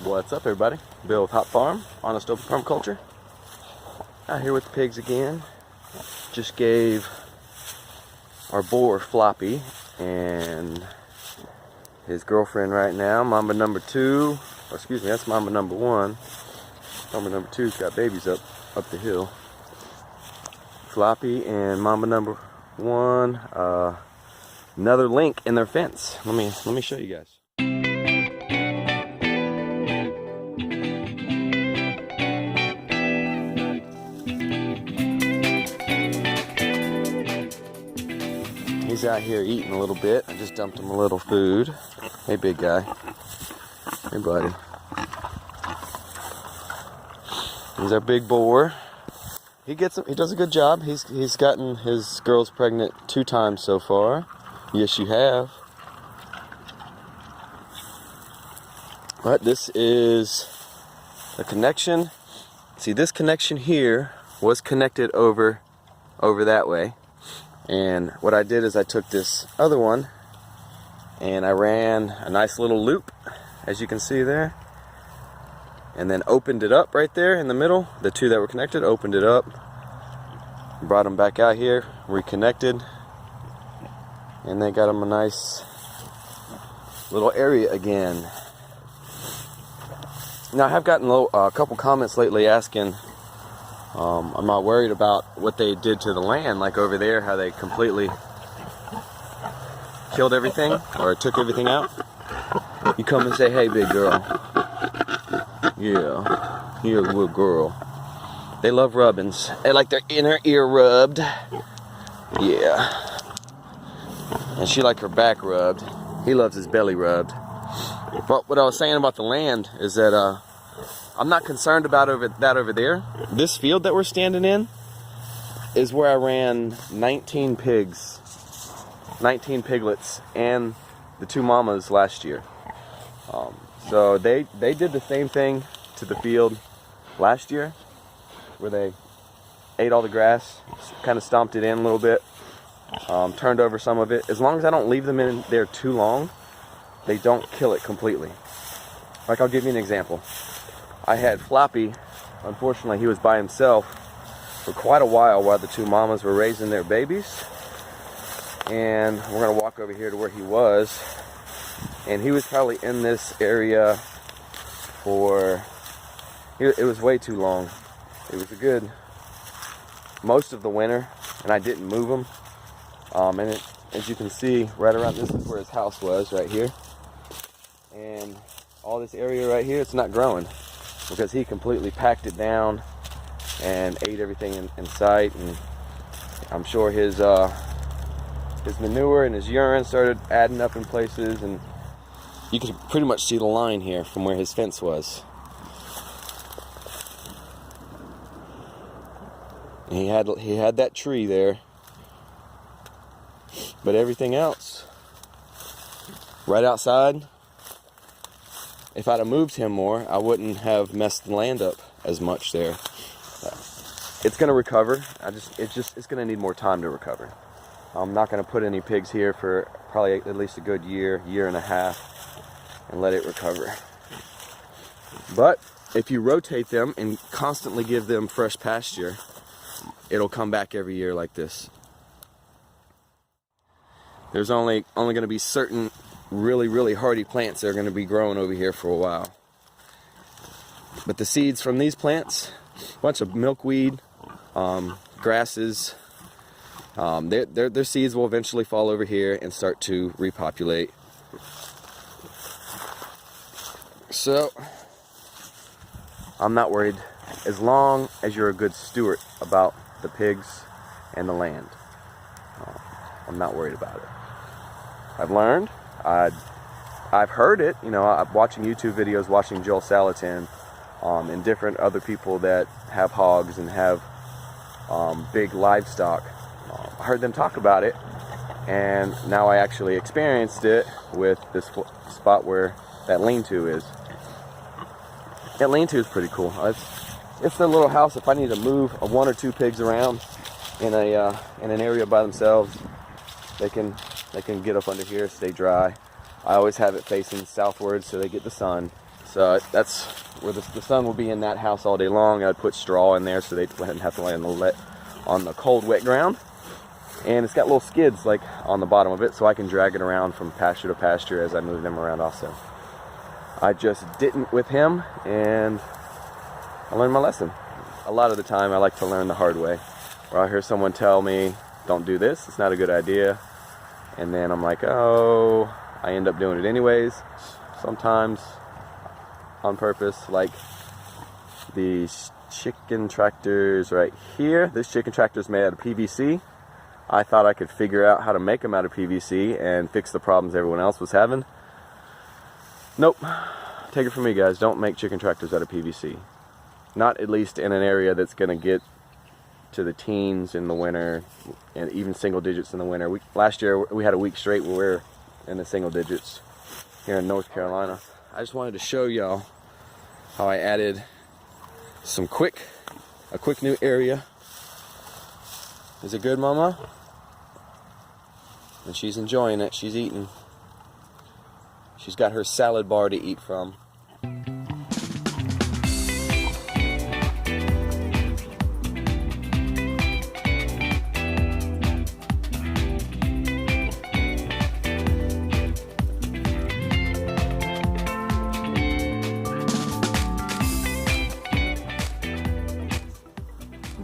What's up, everybody? Bill with Hop Farm, Honest Open Permaculture. Out here with the pigs again. Just gave our boar Floppy and his girlfriend right now, Mamba number 2. Or excuse me, that's Mamba number 1. Mamba number 2's got babies up the hill. Floppy and Mamba number 1. Another link in their fence. Let me show you guys. He's out here eating a little bit. I just dumped him a little food. Hey, big guy. Hey, buddy. He's our big boar. He does a good job. He's gotten his girls pregnant 2 times so far. Yes, you have. But this is a connection. See, this connection here was connected over that way. And what I did is I took this other one and I ran a nice little loop, as you can see there, and then opened it up right there in the middle. The 2 that were connected, opened it up, brought them back out here, reconnected, and they got them a nice little area again. Now I have gotten a couple comments lately asking, I'm not worried about what they did to the land, like over there, how they completely killed everything or took everything out. You come and say, hey, big girl. Yeah, you're a little girl. They love rubbings. They like their inner ear rubbed. Yeah. And she like her back rubbed. He loves his belly rubbed. But what I was saying about the land is that I'm not concerned about that over there. This field that we're standing in is where I ran 19 pigs, 19 piglets, and the 2 mamas last year. So they did the same thing to the field last year, where they ate all the grass, kind of stomped it in a little bit, turned over some of it. As long as I don't leave them in there too long, they don't kill it completely. Like, I'll give you an example. I had Floppy. Unfortunately, he was by himself for quite a while the 2 mamas were raising their babies. And we're going to walk over here to where he was. And he was probably in this area for, it was way too long. It was a good, most of the winter, and I didn't move him. And as you can see, right around, this is where his house was, right here. And all this area right here, it's not growing, because he completely packed it down and ate everything in sight. And I'm sure his manure and his urine started adding up in places, and you can pretty much see the line here from where his fence was. And he had that tree there, but everything else right outside. If I'd have moved him more, I wouldn't have messed the land up as much there. It's gonna recover. It's gonna need more time to recover. I'm not gonna put any pigs here for probably at least a good year and a half, and let it recover. But if you rotate them and constantly give them fresh pasture, it'll come back every year like this. There's only gonna be certain really hardy plants that are going to be growing over here for a while. But the seeds from these plants, a bunch of milkweed, grasses, their seeds will eventually fall over here and start to repopulate. So I'm not worried, as long as you're a good steward about the pigs and the land. I'm not worried about it. I've learned. I've heard it, I'm watching YouTube videos, watching Joel Salatin, and different other people that have hogs and have big livestock. I heard them talk about it, and now I actually experienced it with this spot where that lean-to is. That lean-to is pretty cool. It's their little house. If I need to move 1 or 2 pigs around in an area by themselves, they can get up under here, stay dry. I always have it facing southward so they get the sun. that's where the sun will be in that house all day long. I'd put straw in there so they wouldn't have to lay on the cold, wet ground. And it's got little skids like on the bottom of it, so I can drag it around from pasture to pasture as I move them around also. I just didn't with him, and I learned my lesson. A lot of the time I like to learn the hard way, where I hear someone tell me, don't do this, it's not a good idea. And then I'm like, oh, I end up doing it anyways, sometimes on purpose, like these chicken tractors right here. This chicken tractor is made out of PVC. I thought I could figure out how to make them out of PVC and fix the problems everyone else was having. Nope. Take it from me, guys. Don't make chicken tractors out of PVC. Not at least in an area that's going to get to the teens in the winter, and even single digits in the winter. Last year we had a week straight where we were in the single digits here in North Carolina. I just wanted to show y'all how I added a quick new area. Is it good, Mama? And she's enjoying it. She's eating. She's got her salad bar to eat from.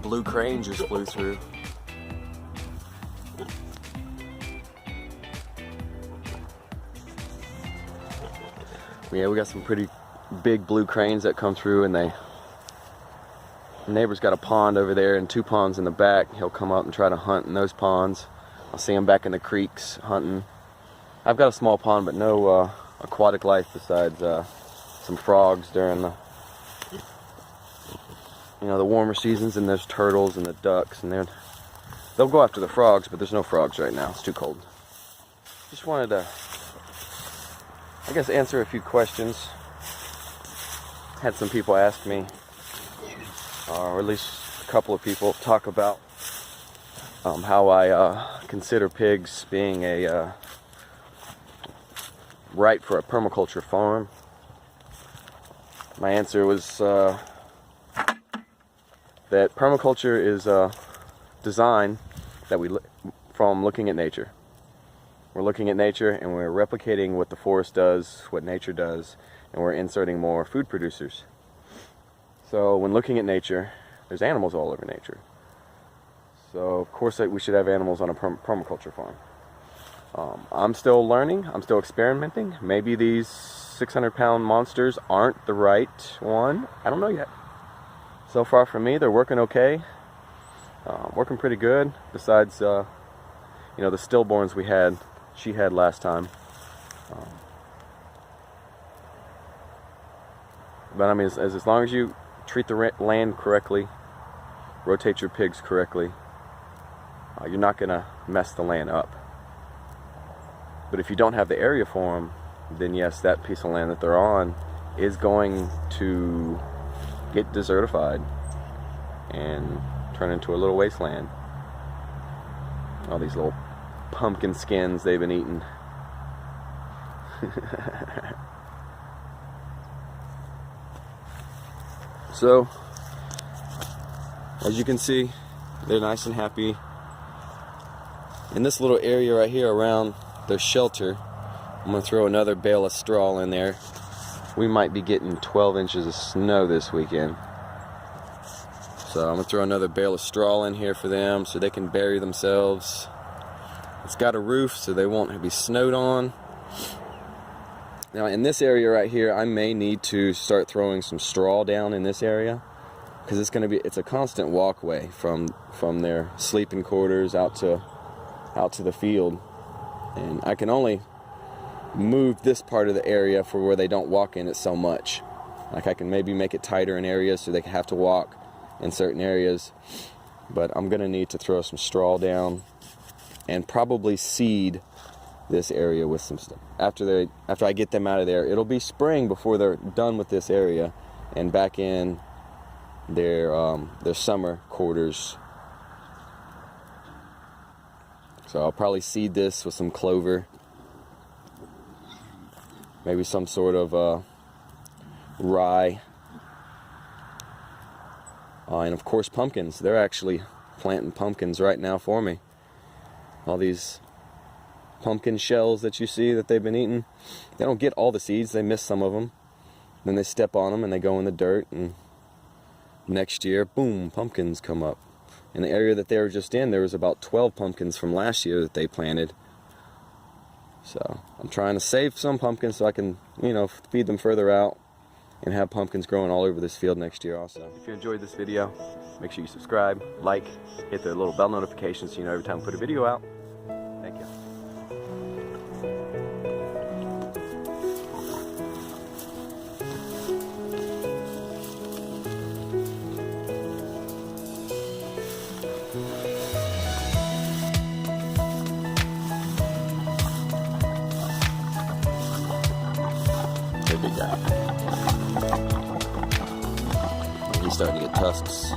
Blue crane just flew through. Yeah, we got some pretty big blue cranes that come through, and the neighbor's got a pond over there and 2 ponds in the back. He'll come up and try to hunt in those ponds. I'll see him back in the creeks hunting. I've got a small pond, but no aquatic life besides some frogs during the the warmer seasons, and there's turtles and the ducks, and they'll go after the frogs, but there's no frogs right now. It's too cold. Just wanted to, I guess, answer a few questions. Had some people ask me, or at least a couple of people talk about how I consider pigs being right for a permaculture farm. My answer was that permaculture is a design that from looking at nature. We're looking at nature and we're replicating what the forest does, what nature does, and we're inserting more food producers. So when looking at nature, there's animals all over nature. So of course we should have animals on a permaculture farm. I'm still learning, I'm still experimenting. Maybe these 600-pound monsters aren't the right one. I don't know yet. So far for me, they're working okay. Working pretty good, besides the stillborns she had last time. But I mean, as long as you treat the land correctly, rotate your pigs correctly, you're not going to mess the land up. But if you don't have the area for them, then yes, that piece of land that they're on is going to get desertified and turn into a little wasteland. All these little pumpkin skins they've been eating. So, as you can see, they're nice and happy. In this little area right here around their shelter, I'm going to throw another bale of straw in there. We might be getting 12 inches of snow this weekend. So I'm going to throw another bale of straw in here for them so they can bury themselves. It's got a roof so they won't be snowed on. Now in this area right here, I may need to start throwing some straw down in this area, because it's a constant walkway from their sleeping quarters out to the field. And I can only move this part of the area for where they don't walk in it so much. Like I can maybe make it tighter in areas so they have to walk in certain areas, but I'm gonna need to throw some straw down and probably seed this area with some stuff. After I get them out of there, it'll be spring before they're done with this area and back in their summer quarters. So I'll probably seed this with some clover, maybe some sort of rye, and of course pumpkins. They're actually planting pumpkins right now for me. All these pumpkin shells that you see that they've been eating, they don't get all the seeds, they miss some of them. Then they step on them and they go in the dirt, and next year, boom, pumpkins come up. In the area that they were just in, there was about 12 pumpkins from last year that they planted. So I'm trying to save some pumpkins so I can, feed them further out and have pumpkins growing all over this field next year also. If you enjoyed this video, make sure you subscribe, like, hit the little bell notification so you know every time I put a video out. Thank you. Big guy. He's starting to get tusks.